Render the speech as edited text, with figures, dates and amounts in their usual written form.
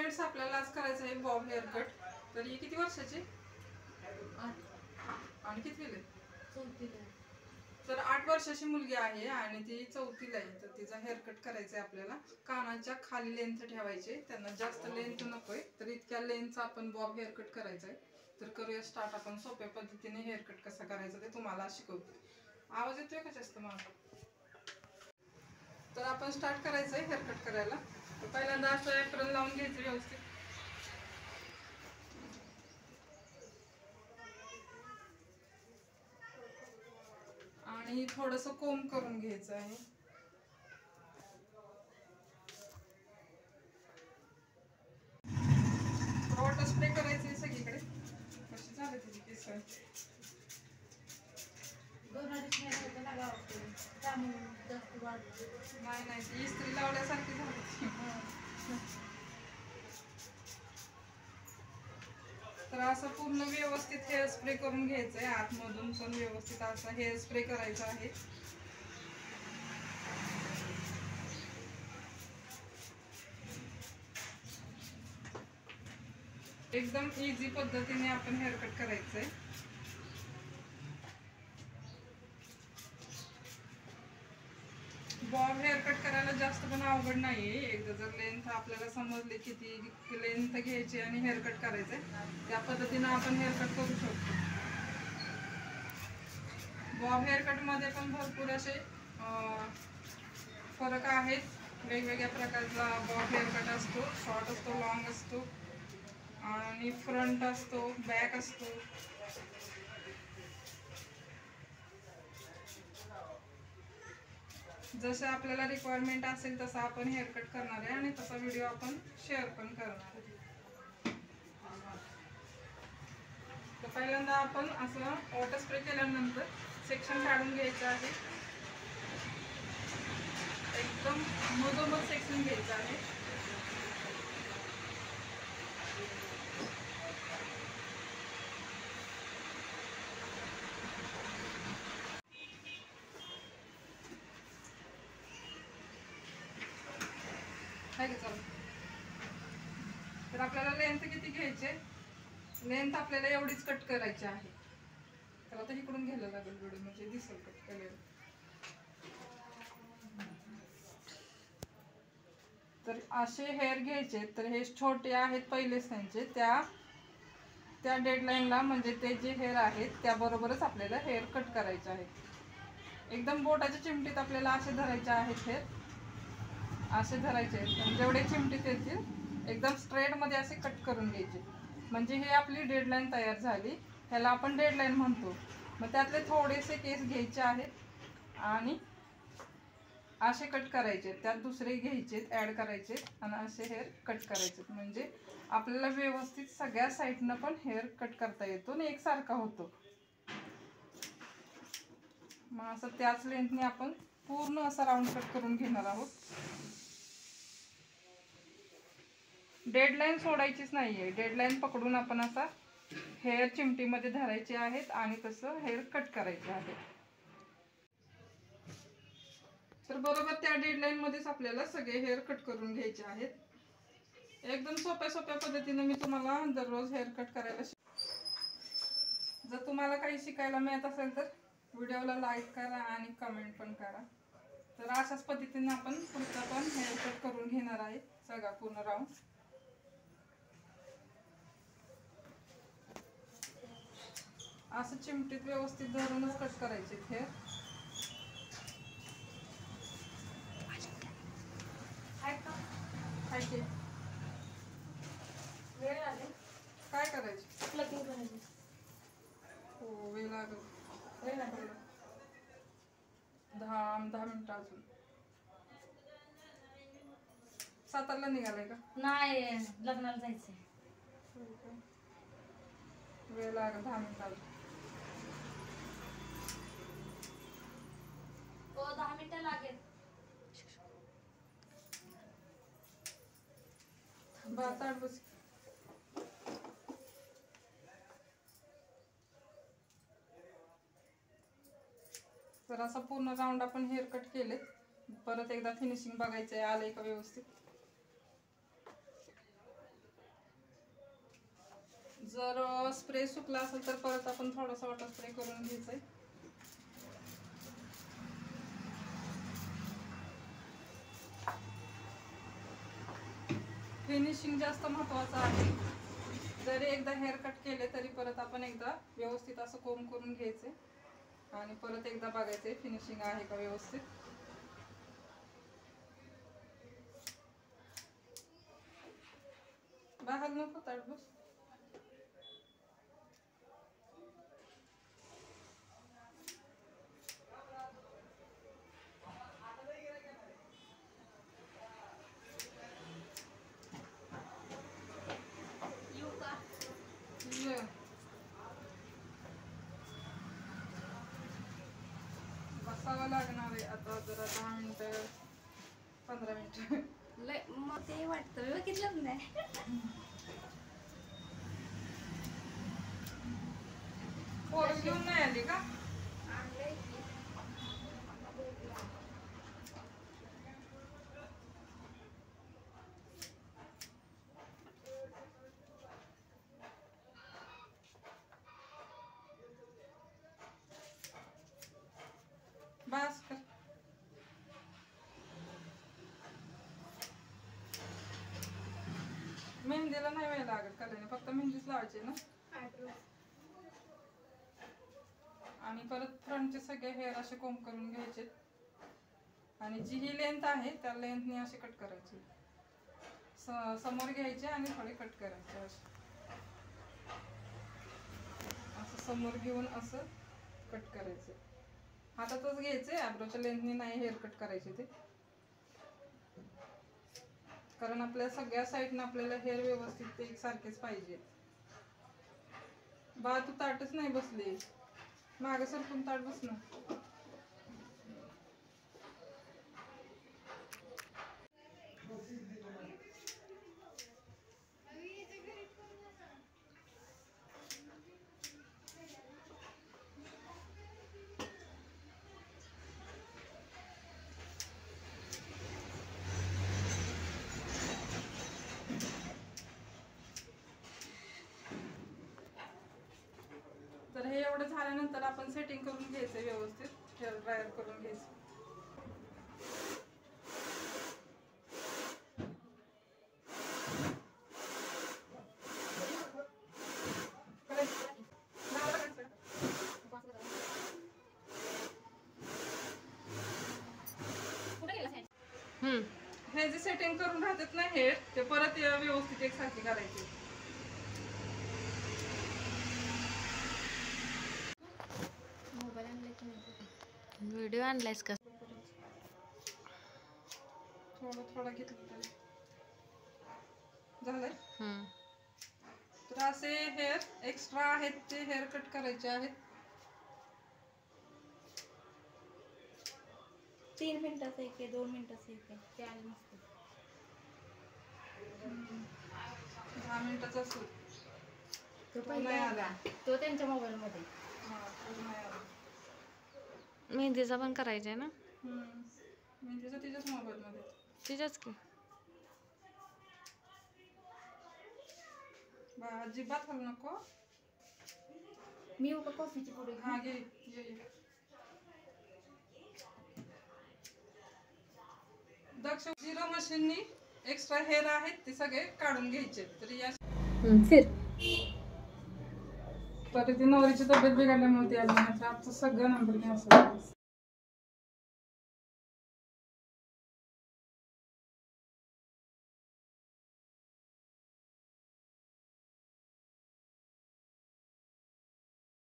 Friends आपल्याला आज करायचं आहे बॉब हेअर कट. तर ही किती वर्षाची? 8. आणि कितवीला? 4थीला. तर 8 वर्षाची मुलगी आहे आणि ती 4थीला आहे. तर तिचा हेअर कट करायचा आहे आपल्याला. कानाच्या खाली लेंथ ठेवायचे, त्यांना जास्त लेंथ नकोय. तर इतक्या लेंथचा आपण बॉब हेअर कट करायचा आहे. तर करूया स्टार्ट. आपण सोप्या पद्धतीने हेअर कट कसा करायचा ते तुम्हाला शिकवते. आवाज येतोय का जास्त माझा? तर आपण स्टार्ट करायचं आहे हेअर कट करायला. तर पहिल्यांदा असं एप्रोन लावून घ्यायचं व्यवस्थित. आणि थोडंसं कोंब करून घ्यायचं आहे. वॉटर स्प्रे करायचं आहे सगळीकडे. कशी झाली तिची केस? नाही नाही, ती इस्त्री लावल्यासारखी झाली. तर असं पूर्ण व्यवस्थित हेअर स्प्रे करून घ्यायचं आहे. आतमधून पण व्यवस्थित असा हेअर स्प्रे करायचा आहे. एकदम इझी पद्धतीने आपण हेअर कट करायचं आहे. बॉब हेअर कट करायला जास्त पण अवघड नाहीये. एकदा जर लेंथ आपल्याला समजली किती लेंथ घ्यायची आणि हेअर कट करायचंय, त्या पद्धतीनं आपण हेअर कट करू शकतो. बॉब हेअर कट मध्ये पण भरपूर असे फरक आहेत. वेगवेगळ्या प्रकारचा बॉब हेअर कट असतो. शॉर्ट असतो, लॉंग असतो आणि फ्रंट असतो, बॅक असतो. जसं आपल्याला रिक्वायरमेंट असेल तसं आपण हेअर कट करणार आहे आणि तसा व्हिडिओ आपण शेअर पण करणार आहे. तर पहिल्यांदा आपण असं वॉटर स्प्रे केल्यानंतर सेक्शन काढून घ्यायचं आहे. एकदम मधोमध सेक्शन घ्यायचं आहे. तर आपल्याला लेंथ किती घ्यायची? लेंथ आपल्याला एवढीच कट करायची आहे. तर आता इकडून घ्यायला लागेल व्हिडिओ, म्हणजे दिसेल कट केलेलं. तर असे हेअर घ्यायचे. तर हे छोटे आहेत पहिलेच त्यांचे, त्या डेडलाईनला म्हणजे ते जे हेअर आहेत त्याबरोबरच आपल्याला हेअर कट करायचे आहेत. एकदम बोटाच्या चिमटीत आपल्याला असे धरायचे आहेत हेअर. असे धरायचे आहेत. जेवढे चिमटीत येतील एकदम स्ट्रेटमध्ये असे कट करून घ्यायचे. म्हणजे हे आपली डेडलाईन तयार झाली. ह्याला आपण डेडलाईन म्हणतो. मग त्यातले थोडेसे केस घ्यायचे आहेत आणि असे कट करायचे. त्यात दुसरे घ्यायचे, ॲड करायचे आणि असे हेअर कट करायचे. म्हणजे आपल्याला व्यवस्थित सगळ्या साईडनं पण हेअर कट करता येतो आणि एकसारखा होतो. मग असं त्याच लेंथने आपण पूर्ण असा राऊंड कट करून घेणार आहोत. डेडलाईन सोडायचीच नाहीये. डेडलाईन पकडून आपण असा हेअर चिमटीमध्ये धरायचे आहेत आणि तसं हेअर कट करायचे आहे. तर बरोबर त्या डेडलाईन मध्येच आपल्याला सगळे हेअर कट करून घ्यायचे आहेत. एकदम सोप्या पद्धतीने मी तुम्हाला दररोज हेअर कट करायला जर तुम्हाला काही शिकायला मिळत असेल तर व्हिडिओला लाईक करा आणि कमेंट पण करा. तर अशाच पद्धतीने आपण पुढचा पण हेअर कट करून घेणार आहे सगळा पूर्ण राऊंड. असं चिमटीत व्यवस्थित धरूनच कट करायचे हेअर. वेळ लागेल. काय करायचे? प्लकिंग करायची. हो, वेळ लागेल. वेळ लागेल. 10 मिनिटं अजून. सातारला निघालाय का? नाही, लग्नाला जायचंय. वेळ लागेल 10 मिनिटं अजून. हो, 10 मिनिटं लागेल. ताट बस. तर असा पूर्ण राऊंड आपण हेअर कट केले. परत एकदा फिनिशिंग बघायचं आहे आलंय का व्यवस्थित. जर स्प्रे सुकला असेल तर परत आपण थोडासा वॉटर स्प्रे करून घ्यायचंय. फिनिशिंग जास्त महत्वाचं आहे. जरी एकदा हेअर कट केले तरी परत आपण एकदा व्यवस्थित असं कोंब करून घ्यायचे आणि परत एकदा बघायचे फिनिशिंग आहे का व्यवस्थित. बाहेर नको ताडबस. बसावं लागणार आहे आता जरा 10 मिनिटं 15 मिनिटं. लय मग ते वाटतं बघितलंच नाही. पोरं घेऊन नाही आली का? बस कर. मेहंदीला नाही वेळ लागत करायला, फक्त मेहंदीच लावायची ना. आणि परत फ्रंटचे सगळे हेअर असे कोंब करून घ्यायचे आणि जी ही लेंथ आहे त्या लेंथने असे कट करायचे. समोर घ्यायचे आणि थोडे कट करायचे असे. असं समोर घेऊन असं कट करायचं. हातातच घ्यायचे. आयब्रोच्या लेंथने नाही हेअर कट करायचे ते, कारण आपल्या सगळ्या साईडने आपल्याला हेअर व्यवस्थित ते एकसारखेच पाहिजे. बा तू ताटच नाही बसली, मागे सरकून ताट बस ना. तर हे एवढं झाल्यानंतर आपण सेटिंग करून घ्यायचं व्यवस्थित. हेअर ड्रायर करून घ्यायचं. हे जे सेटिंग करून राहतात ना हेअर, ते परत व्यवस्थित एकसारखी करायची. व्हिडिओ आणलायस का? थोडं थोडं घेतलं तरी झालंय. तर असे हेअर एक्स्ट्रा आहेत ते हेअर कट करायचे आहेत. 3 मिनिटाचं एक आहे, 2 मिनिटाचं एक आहे. ते आले नसते. 10 मिनिटाचा असतो तो पहिला आला, तो त्यांच्या मोबाईल मध्ये. मेहंदीचा पण करायचा आहे ना. मेहंदीचा तिच्याच मोबाईल मध्ये. तिच्याच की. अजिबात हलू नको. मी उगा कॉफीची पुडी. हा घे ये. दक्ष झिरो मशीननी एक्स्ट्रा हेअर आहेत ते सगळे काढून घ्यायचे. तर या तर ती नवरीची तब्येत बिघडल्यामुळे ती आली. आजचं सगळं नंबर घ्या.